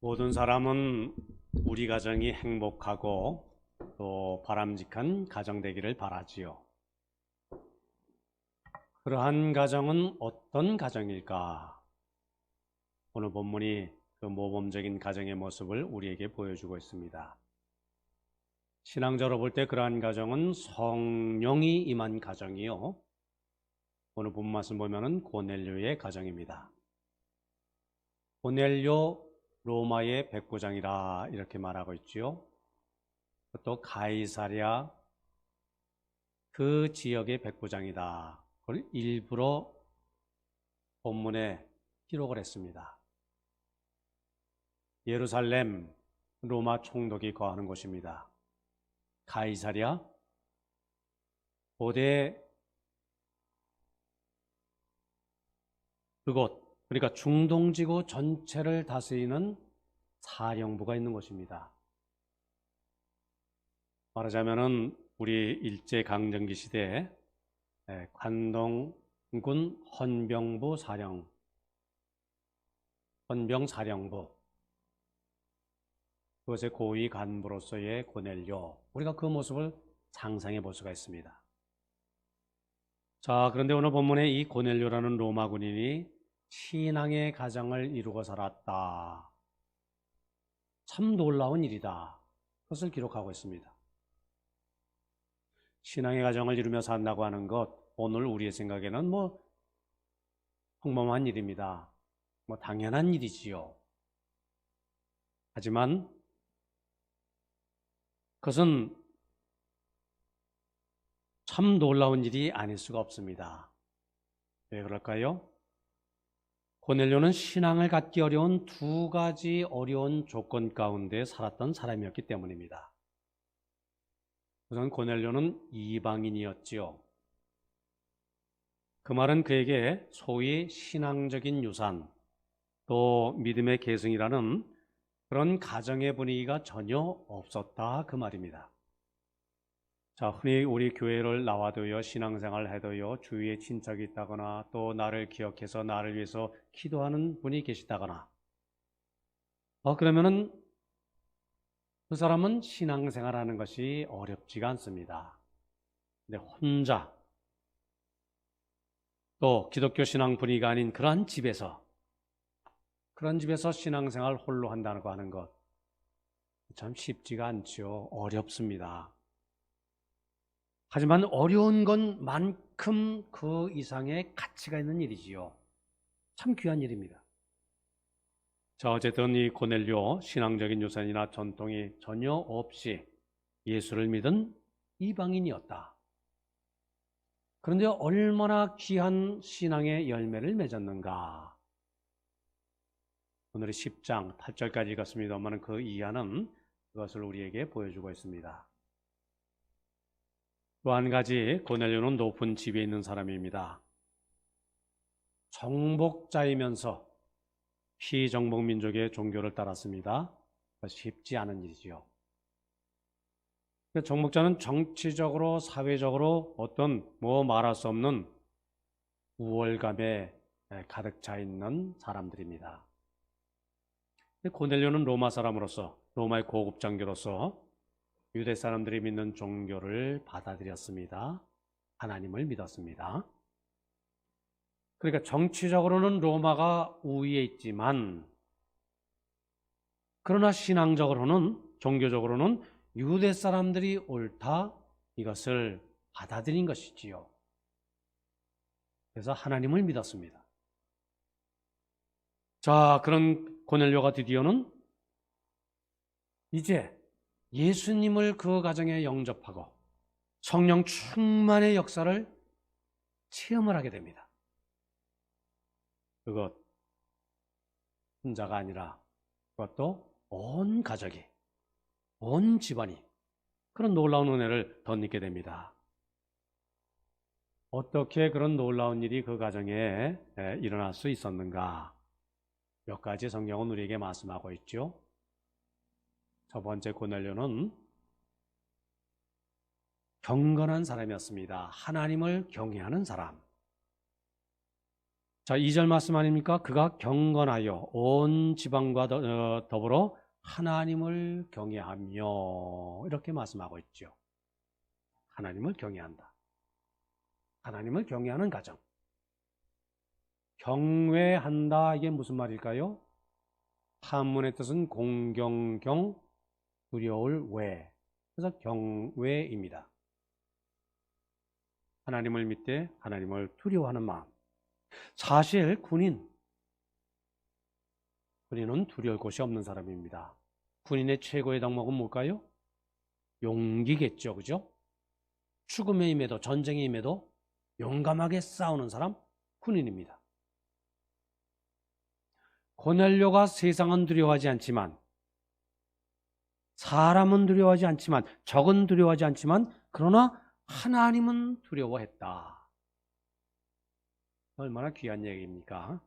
모든 사람은 우리 가정이 행복하고 또 바람직한 가정 되기를 바라지요. 그러한 가정은 어떤 가정일까? 오늘 본문이 그 모범적인 가정의 모습을 우리에게 보여주고 있습니다. 신앙적으로 볼 때 그러한 가정은 성령이 임한 가정이요. 오늘 본 말씀 보면은 고넬료의 가정입니다. 고넬료 로마의 백부장이라 이렇게 말하고 있지요. 또 가이사랴 그 지역의 백부장이다. 그걸 일부러 본문에 기록을 했습니다. 예루살렘 로마 총독이 거하는 곳입니다. 가이사랴 고대 그곳, 그러니까 중동지구 전체를 다스리는 사령부가 있는 곳입니다. 말하자면은 우리 일제강점기 시대에 관동군 헌병사령부 그것의 고위 간부로서의 고넬료, 우리가 그 모습을 상상해 볼 수가 있습니다. 자, 그런데 오늘 본문에 이 고넬료라는 로마 군인이 신앙의 가정을 이루고 살았다. 참 놀라운 일이다. 그것을 기록하고 있습니다. 신앙의 가정을 이루며 산다고 하는 것, 오늘 우리의 생각에는 평범한 일입니다. 당연한 일이지요. 하지만 그것은 참 놀라운 일이 아닐 수가 없습니다. 왜 그럴까요? 고넬료는 신앙을 갖기 어려운 두 가지 어려운 조건 가운데 살았던 사람이었기 때문입니다. 우선 고넬료는 이방인이었지요. 그 말은 그에게 소위 신앙적인 유산, 또 믿음의 계승이라는 그런 가정의 분위기가 전혀 없었다 그 말입니다. 자, 흔히 우리 교회를 나와도요, 신앙생활을 해도요, 주위에 친척이 있다거나 또 나를 기억해서 나를 위해서 기도하는 분이 계시다거나 그러면은 그 사람은 신앙생활하는 것이 어렵지가 않습니다. 근데 혼자 또 기독교 신앙 분위기가 아닌 그런 집에서 신앙생활 홀로 한다고 하는 것 참 쉽지가 않죠. 어렵습니다. 하지만 어려운 것만큼 그 이상의 가치가 있는 일이지요. 참 귀한 일입니다. 자, 어쨌든 이 고넬료 신앙적인 유산이나 전통이 전혀 없이 예수를 믿은 이방인이었다. 그런데 얼마나 귀한 신앙의 열매를 맺었는가. 오늘의 10장 8절까지 읽었습니다만 그 이하는 그것을 우리에게 보여주고 있습니다. 또 한 가지 고넬료는 높은 지위에 있는 사람입니다. 정복자이면서 피정복 민족의 종교를 따랐습니다. 쉽지 않은 일이지요. 정복자는 정치적으로 사회적으로 어떤 말할 수 없는 우월감에 가득 차 있는 사람들입니다. 고넬료는 로마 사람으로서 로마의 고급 장교로서 유대 사람들이 믿는 종교를 받아들였습니다. 하나님을 믿었습니다. 그러니까 정치적으로는 로마가 우위에 있지만 그러나 신앙적으로는 종교적으로는 유대 사람들이 옳다 이것을 받아들인 것이지요. 그래서 하나님을 믿었습니다. 자, 그런 고넬료가 드디어는 이제 예수님을 그 가정에 영접하고 성령 충만의 역사를 체험을 하게 됩니다. 그것 혼자가 아니라 그것도 온 가족이, 온 집안이 그런 놀라운 은혜를 덧입게 됩니다. 어떻게 그런 놀라운 일이 그 가정에 일어날 수 있었는가? 몇 가지 성경은 우리에게 말씀하고 있죠. 첫 번째 고넬료는 경건한 사람이었습니다. 하나님을 경외하는 사람. 자, 2절 말씀 아닙니까? 그가 경건하여 온 지방과 더불어 하나님을 경외하며 이렇게 말씀하고 있죠. 하나님을 경외한다. 하나님을 경외하는 가정. 경외한다, 이게 무슨 말일까요? 한문의 뜻은 공경경, 두려울 외. 그래서 경외입니다. 하나님을 믿되 하나님을 두려워하는 마음. 사실 군인은 두려울 곳이 없는 사람입니다. 군인의 최고의 덕목은 뭘까요? 용기겠죠, 그죠? 죽음에 임해도, 전쟁에 임해도 용감하게 싸우는 사람, 군인입니다. 고넬료가 세상은 두려워하지 않지만, 사람은 두려워하지 않지만, 적은 두려워하지 않지만, 그러나 하나님은 두려워했다. 얼마나 귀한 얘기입니까?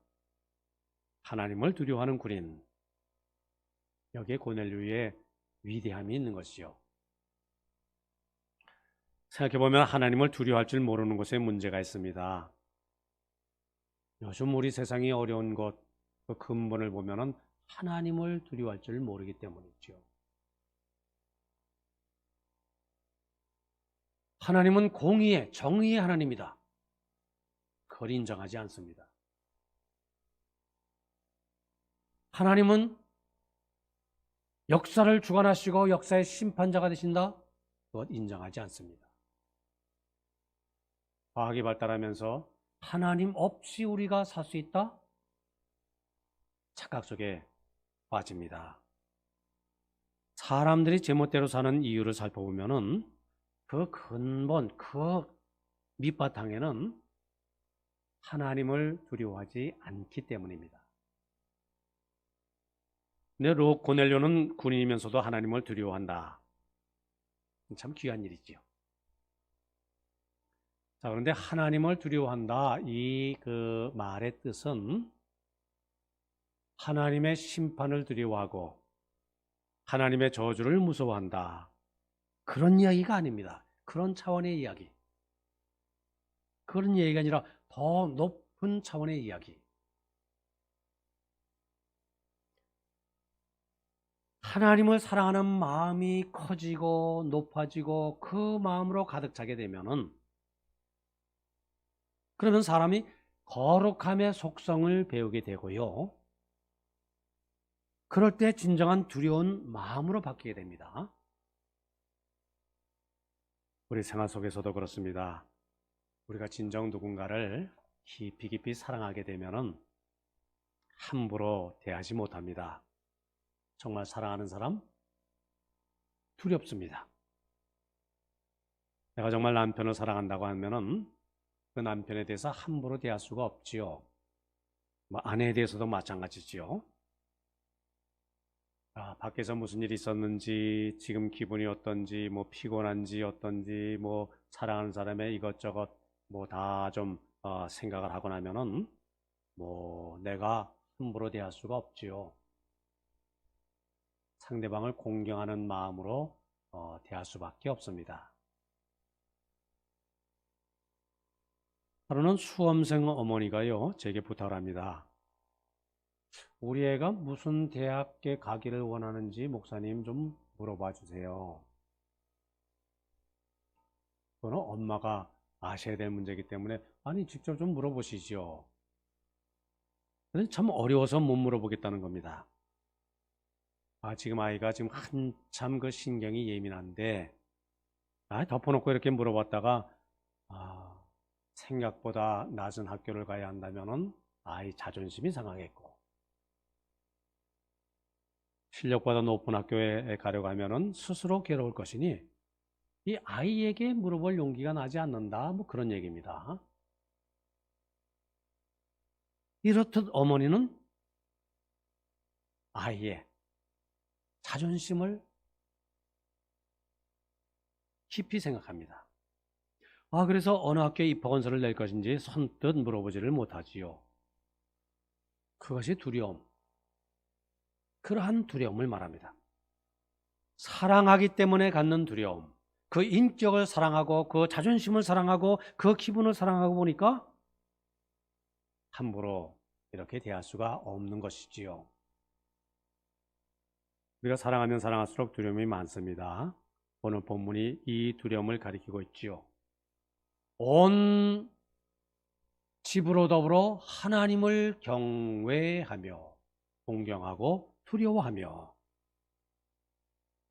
하나님을 두려워하는 군인. 여기에 고넬료의 위대함이 있는 것이요. 생각해보면 하나님을 두려워할 줄 모르는 것에 문제가 있습니다. 요즘 우리 세상이 어려운 것, 그 근본을 보면은 하나님을 두려워할 줄 모르기 때문이죠. 하나님은 공의의, 정의의 하나님이다. 그걸 인정하지 않습니다. 하나님은 역사를 주관하시고 역사의 심판자가 되신다? 그것 인정하지 않습니다. 과학이 발달하면서 하나님 없이 우리가 살 수 있다? 착각 속에 빠집니다. 사람들이 제멋대로 사는 이유를 살펴보면은 그 근본, 그 밑바탕에는 하나님을 두려워하지 않기 때문입니다. 근데 고넬료는 군인이면서도 하나님을 두려워한다. 참 귀한 일이지요. 자, 그런데 하나님을 두려워한다, 이 그 말의 뜻은 하나님의 심판을 두려워하고 하나님의 저주를 무서워한다, 그런 이야기가 아닙니다. 그런 차원의 이야기. 그런 얘기가 아니라 더 높은 차원의 이야기. 하나님을 사랑하는 마음이 커지고 높아지고 그 마음으로 가득 차게 되면은, 그러면 사람이 거룩함의 속성을 배우게 되고요. 그럴 때 진정한 두려운 마음으로 바뀌게 됩니다. 우리 생활 속에서도 그렇습니다. 우리가 진정 누군가를 깊이 사랑하게 되면은 함부로 대하지 못합니다. 정말 사랑하는 사람 두렵습니다. 내가 정말 남편을 사랑한다고 하면은 그 남편에 대해서 함부로 대할 수가 없지요. 아내에 대해서도 마찬가지지요. 밖에서 무슨 일이 있었는지, 지금 기분이 어떤지, 피곤한지 어떤지, 사랑하는 사람의 이것저것 다 좀 생각을 하고 나면은 내가 함부로 대할 수가 없지요. 상대방을 공경하는 마음으로 대할 수밖에 없습니다. 하루는 수험생 어머니가요, 제게 부탁을 합니다. 우리 애가 무슨 대학에 가기를 원하는지 목사님 좀 물어봐 주세요. 그거는 엄마가 아셔야 될 문제이기 때문에 직접 좀 물어보시죠. 근데 참 어려워서 못 물어보겠다는 겁니다. 지금 아이가 지금 한참 그 신경이 예민한데 덮어놓고 이렇게 물어봤다가 생각보다 낮은 학교를 가야 한다면은 아이 자존심이 상하겠고, 실력보다 높은 학교에 가려고 하면은 스스로 괴로울 것이니 이 아이에게 물어볼 용기가 나지 않는다, 그런 얘기입니다. 이렇듯 어머니는 아이의 자존심을 깊이 생각합니다. 그래서 어느 학교에 입학원서를 낼 것인지 선뜻 물어보지를 못하지요. 그것이 두려움. 그러한 두려움을 말합니다. 사랑하기 때문에 갖는 두려움. 그 인격을 사랑하고 그 자존심을 사랑하고 그 기분을 사랑하고 보니까 함부로 이렇게 대할 수가 없는 것이지요. 우리가 사랑하면 사랑할수록 두려움이 많습니다. 오늘 본문이 이 두려움을 가리키고 있지요. 온 집으로 더불어 하나님을 경외하며 공경하고 두려워하며.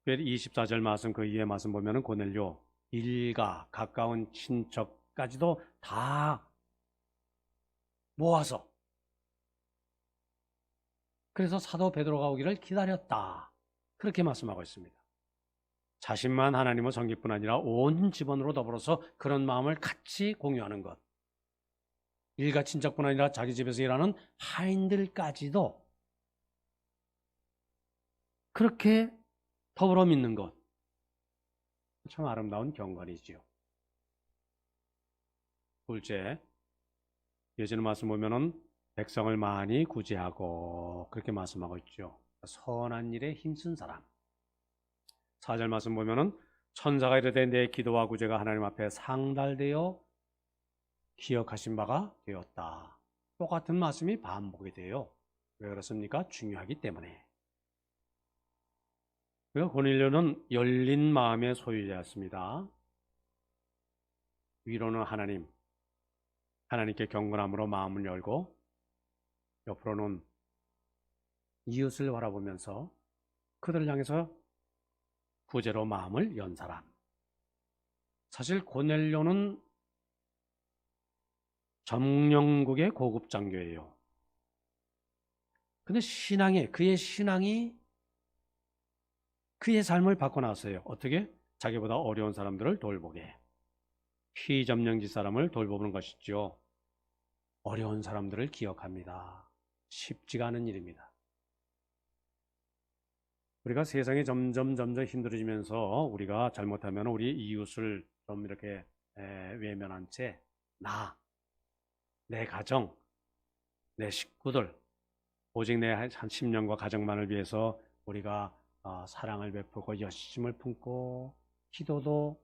24절 말씀, 그 이해 말씀 보면은 고넬료 일가 가까운 친척까지도 다 모아서, 그래서 사도 베드로가 오기를 기다렸다, 그렇게 말씀하고 있습니다. 자신만 하나님의 섬기뿐 아니라 온 집안으로 더불어서 그런 마음을 같이 공유하는 것. 일가 친척뿐 아니라 자기 집에서 일하는 하인들까지도 그렇게 더불어 믿는 것. 참 아름다운 경건이지요. 둘째, 예전의 말씀 보면은 백성을 많이 구제하고 그렇게 말씀하고 있죠. 선한 일에 힘쓴 사람. 4절 말씀 보면은 천사가 이르되 내 기도와 구제가 하나님 앞에 상달되어 기억하신 바가 되었다. 똑같은 말씀이 반복이 돼요. 왜 그렇습니까? 중요하기 때문에. 고넬료는 열린 마음의 소유자였습니다. 위로는 하나님, 하나님께 경건함으로 마음을 열고, 옆으로는 이웃을 바라보면서 그들을 향해서 구제로 마음을 연 사람. 사실 고넬료는 점령국의 고급 장교예요. 근데 그의 신앙이 그의 삶을 바꿔놨어요. 어떻게? 자기보다 어려운 사람들을 돌보게. 피점령지 사람을 돌보는 것이죠. 어려운 사람들을 기억합니다. 쉽지가 않은 일입니다. 우리가 세상이 점점 힘들어지면서 우리가 잘못하면 우리 이웃을 좀 이렇게 외면한 채 내 가정, 내 식구들, 오직 내 한 10년과 가정만을 위해서 우리가 사랑을 베풀고 열심을 품고 기도도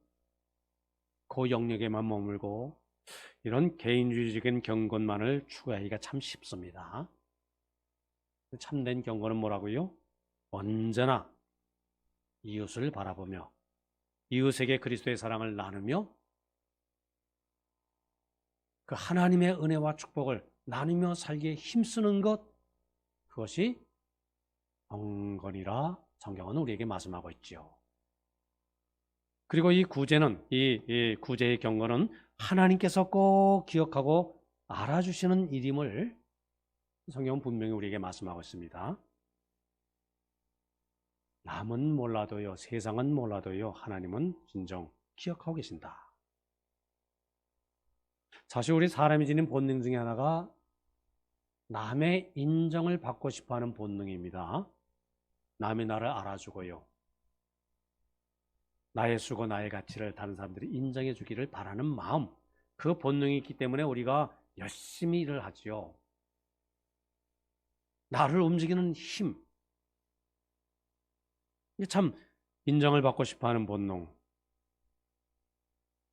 그 영역에만 머물고 이런 개인주의적인 경건만을 추구하기가 참 쉽습니다. 참된 경건은 뭐라고요? 언제나 이웃을 바라보며 이웃에게 그리스도의 사랑을 나누며 그 하나님의 은혜와 축복을 나누며 살기에 힘쓰는 것, 그것이 경건이라 성경은 우리에게 말씀하고 있지요. 그리고 이 구제는, 이 구제의 경건은 하나님께서 꼭 기억하고 알아주시는 일임을 성경은 분명히 우리에게 말씀하고 있습니다. 남은 몰라도요, 세상은 몰라도요, 하나님은 진정 기억하고 계신다. 사실 우리 사람이 지닌 본능 중에 하나가 남의 인정을 받고 싶어하는 본능입니다. 남이 나를 알아주고요, 나의 수고, 나의 가치를 다른 사람들이 인정해 주기를 바라는 마음, 그 본능이 있기 때문에 우리가 열심히 일을 하지요. 나를 움직이는 힘, 이게 참 인정을 받고 싶어하는 본능,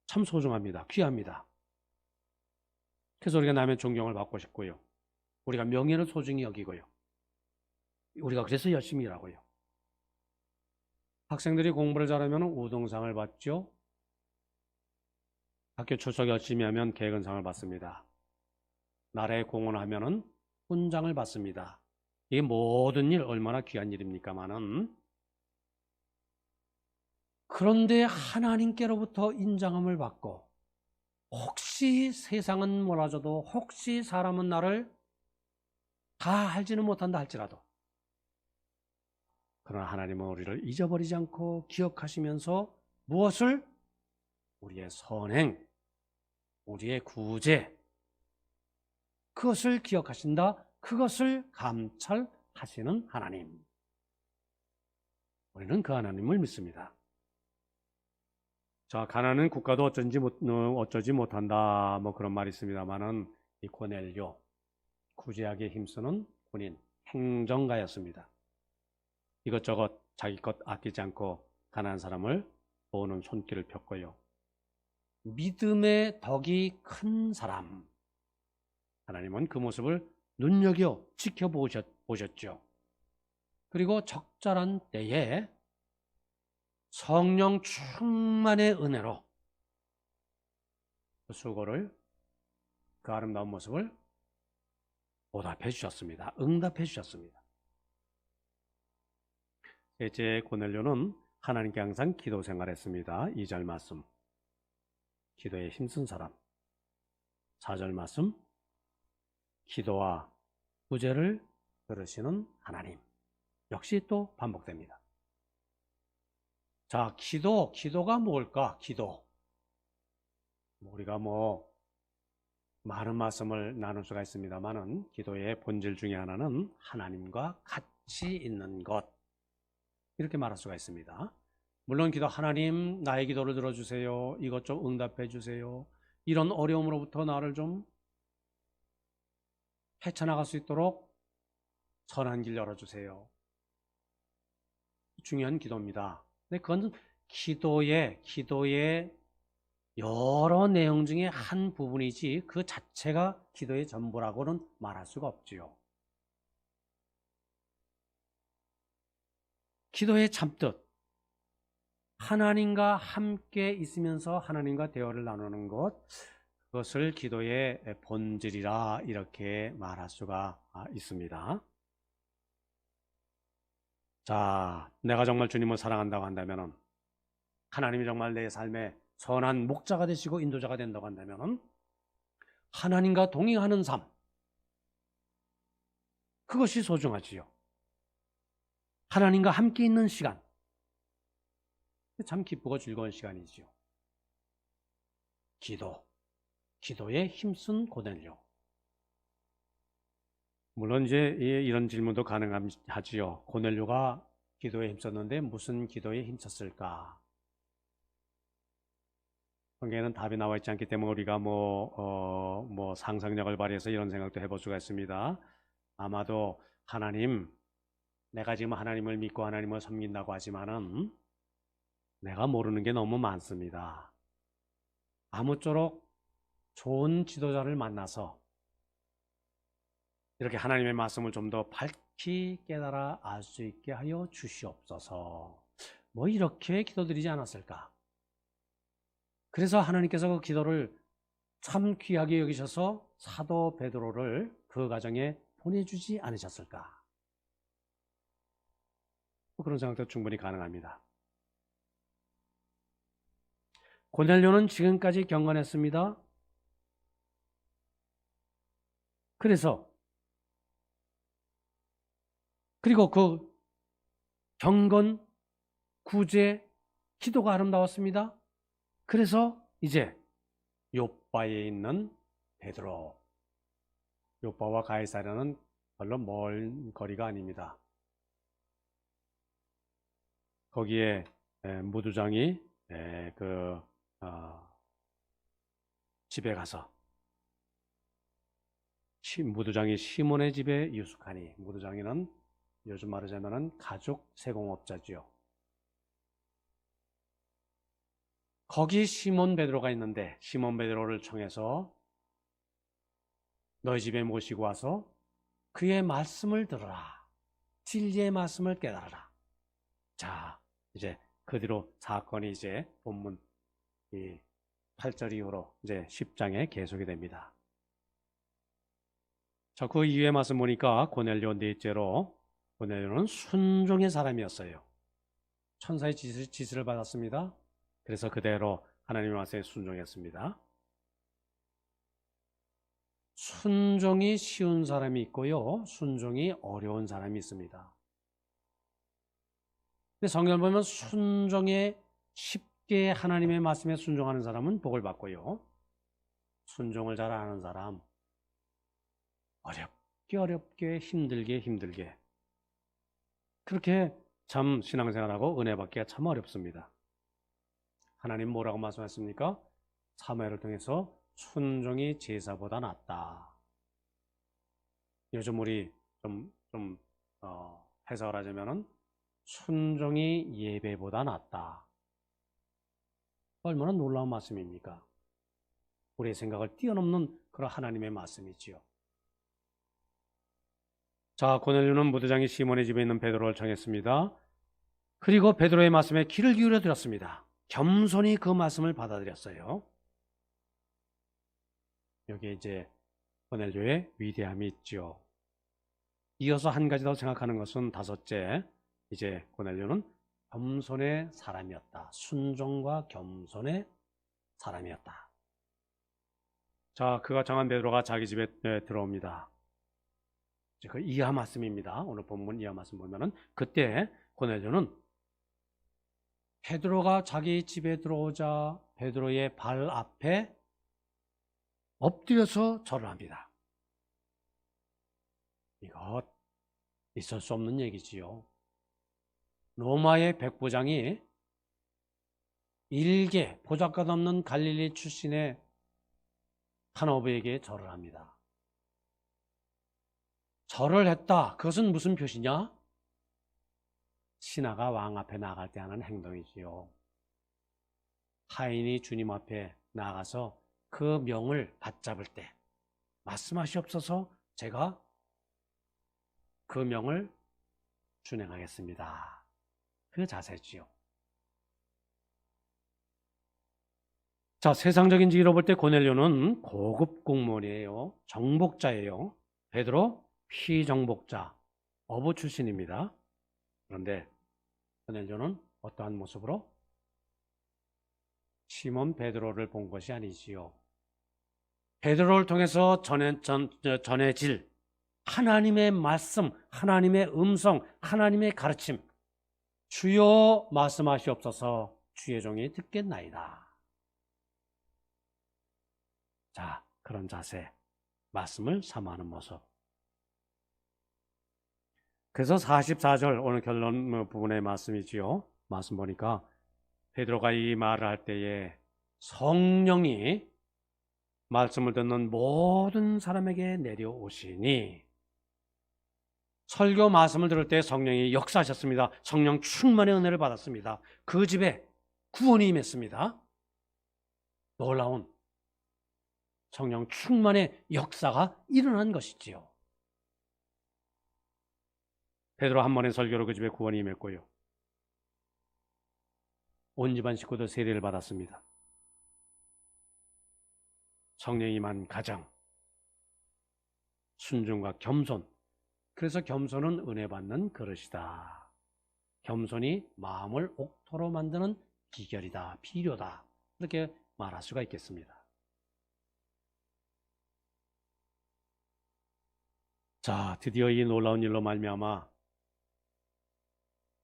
참 소중합니다. 귀합니다. 그래서 우리가 남의 존경을 받고 싶고요, 우리가 명예를 소중히 여기고요, 우리가 그래서 열심히 일하고요. 학생들이 공부를 잘하면 우등상을 받죠. 학교 출석 열심히 하면 개근상을 받습니다. 나라에 공헌하면 훈장을 받습니다. 이게 모든 일 얼마나 귀한 일입니까마는, 그런데 하나님께로부터 인정함을 받고 혹시 세상은 몰라줘도, 혹시 사람은 나를 다 알지는 못한다 할지라도, 그러나 하나님은 우리를 잊어버리지 않고 기억하시면서 무엇을? 우리의 선행, 우리의 구제, 그것을 기억하신다. 그것을 감찰하시는 하나님. 우리는 그 하나님을 믿습니다. 자, 가난한 국가도 어쩌지 못한다, 뭐 그런 말이 있습니다만은, 이 고넬료, 구제하기에 힘쓰는 군인, 행정가였습니다. 이것저것 자기 것 아끼지 않고 가난한 사람을 도우는 손길을 폈고요. 믿음의 덕이 큰 사람, 하나님은 그 모습을 눈여겨 지켜보셨죠. 그리고 적절한 때에 성령 충만의 은혜로 그 수고를, 그 아름다운 모습을 보답해 주셨습니다. 응답해 주셨습니다. 셋째, 고넬료는 하나님께 항상 기도 생활했습니다. 2절 말씀, 기도에 힘쓴 사람. 4절 말씀, 기도와 구제를 들으시는 하나님. 역시 또 반복됩니다. 자, 기도가 뭘까? 기도. 우리가 많은 말씀을 나눌 수가 있습니다만은 기도의 본질 중에 하나는 하나님과 같이 있는 것, 이렇게 말할 수가 있습니다. 물론 기도, 하나님 나의 기도를 들어주세요, 이것 좀 응답해 주세요, 이런 어려움으로부터 나를 좀 헤쳐나갈 수 있도록 선한 길 열어주세요, 중요한 기도입니다. 근데 그건 기도의 여러 내용 중에 한 부분이지 그 자체가 기도의 전부라고는 말할 수가 없지요. 기도의 참뜻, 하나님과 함께 있으면서 하나님과 대화를 나누는 것, 그것을 기도의 본질이라 이렇게 말할 수가 있습니다. 자, 내가 정말 주님을 사랑한다고 한다면, 하나님이 정말 내 삶의 선한 목자가 되시고 인도자가 된다고 한다면, 하나님과 동행하는 삶, 그것이 소중하지요. 하나님과 함께 있는 시간, 참 기쁘고 즐거운 시간이지요. 기도에 힘쓴 고넬료. 물론 이제 이런 질문도 가능하지요. 고넬료가 기도에 힘썼는데 무슨 기도에 힘썼을까? 성경에는 답이 나와 있지 않기 때문에 우리가 상상력을 발휘해서 이런 생각도 해볼 수가 있습니다. 아마도 내가 지금 하나님을 믿고 하나님을 섬긴다고 하지만은 내가 모르는 게 너무 많습니다. 아무쪼록 좋은 지도자를 만나서 이렇게 하나님의 말씀을 좀 더 밝히 깨달아 알 수 있게 하여 주시옵소서. 이렇게 기도드리지 않았을까? 그래서 하나님께서 그 기도를 참 귀하게 여기셔서 사도 베드로를 그 가정에 보내주지 않으셨을까? 그런 생각도 충분히 가능합니다. 고넬료는 지금까지 경건했습니다. 그리고 그 경건, 구제, 기도가 아름다웠습니다. 그래서 이제 욥바에 있는 베드로, 욥바와 가이사랴는 별로 먼 거리가 아닙니다. 거기에 무두장이 집에 가서 무두장이 시몬의 집에 유숙하니, 무두장이는 요즘 말하자면 가족 세공업자지요. 거기 시몬 베드로가 있는데 시몬 베드로를 청해서 너희 집에 모시고 와서 그의 말씀을 들어라. 진리의 말씀을 깨달아라. 자, 이제 그 뒤로 사건이 이제 본문 8절 이후로 이제 10장에 계속이 됩니다. 자, 그 이후의 말씀 보니까 고넬료 넷째로, 고넬료는 순종의 사람이었어요. 천사의 지시를 받았습니다. 그래서 그대로 하나님의 말씀에 순종했습니다. 순종이 쉬운 사람이 있고요, 순종이 어려운 사람이 있습니다. 근데 성경을 보면 순종에 쉽게 하나님의 말씀에 순종하는 사람은 복을 받고요, 순종을 잘 안 하는 사람, 어렵게 힘들게 그렇게 참 신앙생활하고 은혜 받기가 참 어렵습니다. 하나님 뭐라고 말씀하십니까? 사무엘을 통해서 순종이 제사보다 낫다. 요즘 우리 해석을 하자면은 순종이 예배보다 낫다. 얼마나 놀라운 말씀입니까? 우리의 생각을 뛰어넘는 그런 하나님의 말씀이지요. 자, 고넬료는 무대장이 시몬의 집에 있는 베드로를 청했습니다. 그리고 베드로의 말씀에 귀를 기울여 들었습니다. 겸손히 그 말씀을 받아들였어요. 여기에 이제 고넬료의 위대함이 있죠. 이어서 한 가지 더 생각하는 것은 다섯째, 이제 고넬료는 겸손의 사람이었다. 순종과 겸손의 사람이었다. 자, 그가 정한 베드로가 자기 집에 들어옵니다. 그 이하 말씀입니다. 오늘 본문 이하 말씀 보면은 그때 고넬료는 베드로가 자기 집에 들어오자 베드로의 발 앞에 엎드려서 절을 합니다. 이거 있을 수 없는 얘기지요. 로마의 백부장이 일개 보잘것 없는 갈릴리 출신의 한 어부에게 절을 합니다. 절을 했다. 그것은 무슨 표시냐? 신하가 왕 앞에 나갈 때 하는 행동이지요. 하인이 주님 앞에 나가서 그 명을 받잡을 때 말씀하시옵소서 제가 그 명을 준행하겠습니다. 그 자세지요. 자, 세상적인 지위로 볼 때 고넬료는 고급 공무원이에요. 정복자예요. 베드로 피정복자, 어부 출신입니다. 그런데 고넬료는 어떠한 모습으로? 시몬 베드로를 본 것이 아니지요. 베드로를 통해서 전해질 하나님의 말씀, 하나님의 음성, 하나님의 가르침, 주여 말씀하시옵소서 주의 종이 듣겠나이다. 자, 그런 자세, 말씀을 사모하는 모습. 그래서 44절 오늘 결론 부분의 말씀이지요. 말씀 보니까 베드로가 이 말을 할 때에 성령이 말씀을 듣는 모든 사람에게 내려오시니 설교 말씀을 들을 때 성령이 역사하셨습니다. 성령 충만의 은혜를 받았습니다. 그 집에 구원이 임했습니다. 놀라운 성령 충만의 역사가 일어난 것이지요. 베드로 한 번의 설교로 그 집에 구원이 임했고요. 온 집안 식구들 세례를 받았습니다. 성령이 임한 가정, 순종과 겸손. 그래서 겸손은 은혜 받는 그릇이다. 겸손이 마음을 옥토로 만드는 비결이다, 필요다. 이렇게 말할 수가 있겠습니다. 자, 드디어 이 놀라운 일로 말미암아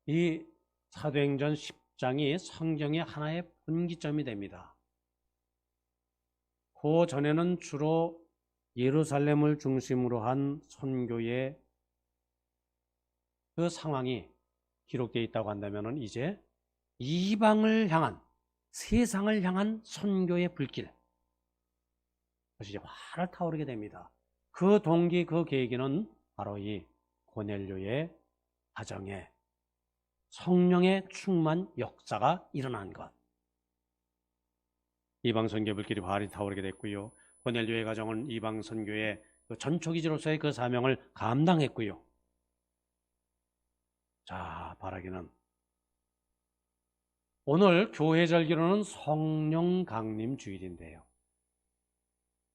이 사도행전 10장이 성경의 하나의 분기점이 됩니다. 그 전에는 주로 예루살렘을 중심으로 한 선교의 그 상황이 기록되어 있다고 한다면 이제 이방을 향한, 세상을 향한 선교의 불길, 그것이 이제 활을 타오르게 됩니다. 그 동기, 그 계기는 바로 이 고넬료의 가정에 성령의 충만 역사가 일어난 것. 이방 선교 불길이 활이 타오르게 됐고요. 고넬료의 가정은 이방 선교의 그 전초기지로서의 그 사명을 감당했고요. 자, 바라기는 오늘 교회 절기로는 성령 강림 주일인데요.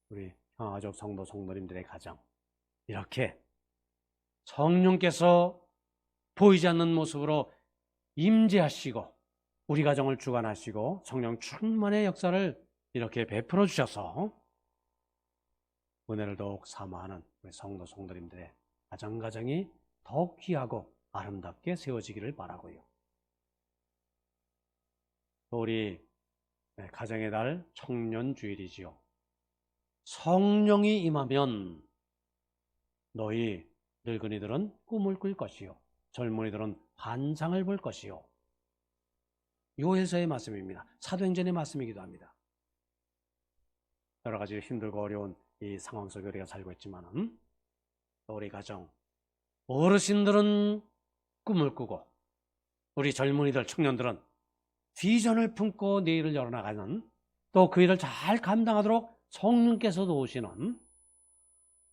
우리 평화가족 성도 성도님들의 가정, 이렇게 성령께서 보이지 않는 모습으로 임재하시고 우리 가정을 주관하시고 성령 충만의 역사를 이렇게 베풀어 주셔서 은혜를 더욱 사모하는 우리 성도 성도님들의 가정이 더욱 귀하고 아름답게 세워지기를 바라고요. 또 우리 가정의 달 청년주일이지요. 성령이 임하면 너희 늙은이들은 꿈을 꿀 것이요 젊은이들은 환상을 볼 것이요. 요에서의 말씀입니다. 사도행전의 말씀이기도 합니다. 여러 가지 힘들고 어려운 이 상황 속에 우리가 살고 있지만은 우리 가정, 어르신들은 꿈을 꾸고 우리 젊은이들, 청년들은 비전을 품고 내일을 열어나가는, 또 그 일을 잘 감당하도록 성령께서 도우시는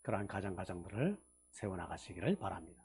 그러한 가정들을 세워나가시기를 바랍니다.